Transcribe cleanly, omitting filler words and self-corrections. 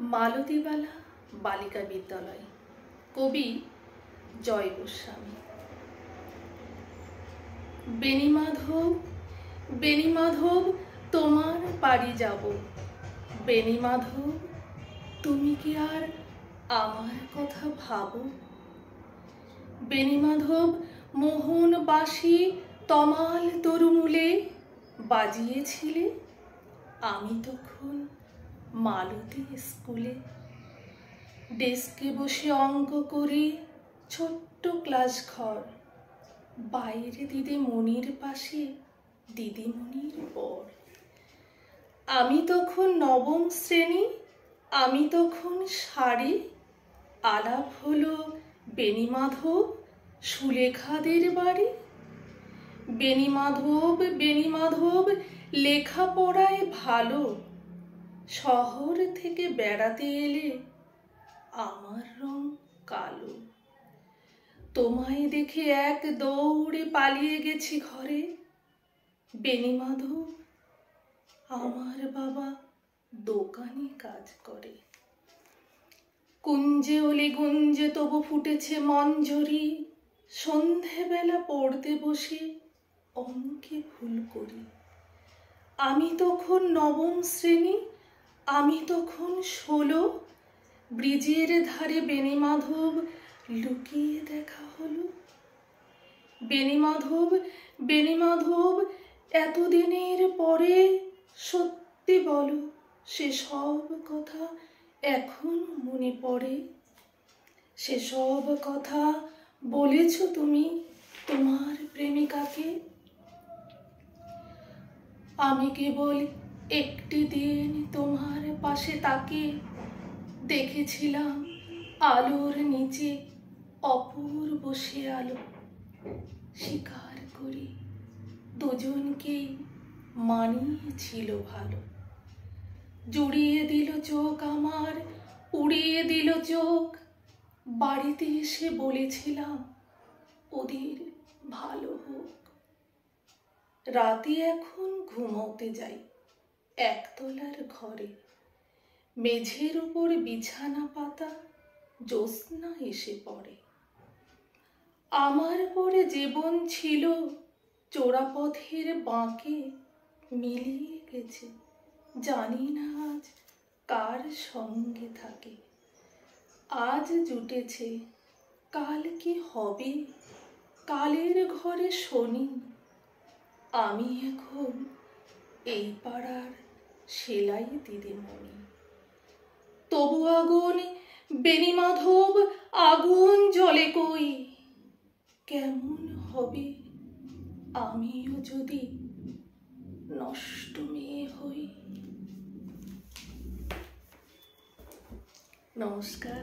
মালতীবালা বালিকা বিদ্যালয়। কবি জয় গোস্বামী। বেণীমাধব বেণীমাধব তোমার বাড়ি যাব। বেণীমাধব তুমি কি আর আমার কথা ভাবো? বেণীমাধব মোহন বাঁশি তমাল তরুমূলে বাজিয়েছিলে, আমি তখন মালতী স্কুলে। ডেস্কে বসে অঙ্ক করি, ছোট্ট ক্লাস ঘর, বাইরে দিদিমণির পাশে দিদিমণির পর। আমি তখন নবম শ্রেণী, আমি তখন শাড়ি। আলাপ হলো বেণীমাধব সুলেখাদের বাড়ি। বেণীমাধব বেণীমাধব লেখাপড়ায় ভালো, শহর থেকে বেড়াতে এলে আমার রং কালো। তোমায় দেখে এক দৌড়ে পালিয়ে গেছি ঘরে। বেণীমাধব আমার বাবা দোকানে কাজ করে। কুঞ্জে অলি গুঞ্জে তবু ফুটেছে মঞ্জরি, সন্ধেবেলা পড়তে বসে অঙ্কে ভুল করি। আমি তখন নবম শ্রেণী, আমি তখন 16, ব্রিজের ধারে বেণীমাধব লুকিয়ে দেখা হলো। বেণীমাধব বেণীমাধব এতদিনের পরে সত্যি বলো, সেসব কথা এখন মনে পড়ে? সেসব কথা বলেছ তুমি তোমার প্রেমিকাকে? আমি কেবল একটি দিন তোমার পাশে তাকে দেখেছিলাম আলোর নিচে অপূর্ব সে আলো। স্বীকার করি দুজনকেই মানিয়েছিল ভালো। জুড়িয়ে দিল চোখ আমার, উড়িয়ে দিল চোখ। বাড়িতে এসে বলেছিলাম ওদের ভালো হোক। রাতে এখন ঘুমোতে যাই একতলার ঘরে। মেঝের উপর বিছানা পাতা, জ্যোৎস্না এসে পড়ে। আমার পরে জীবন ছিল চোরাপথের বাঁকে মিলিয়ে গেছে, জানি না আজ কার সঙ্গে থাকে। আজ জুটেছে, কাল কি হবে? কালের ঘরে শনি। আমি এখন এই পাড়ার সেলাই দিদিমণি। তবু আগুন বেণীমাধব আগুন জ্বলে কই। কেমন হবে আমিও যদি নষ্ট মেয়ে হই? নমস্কার।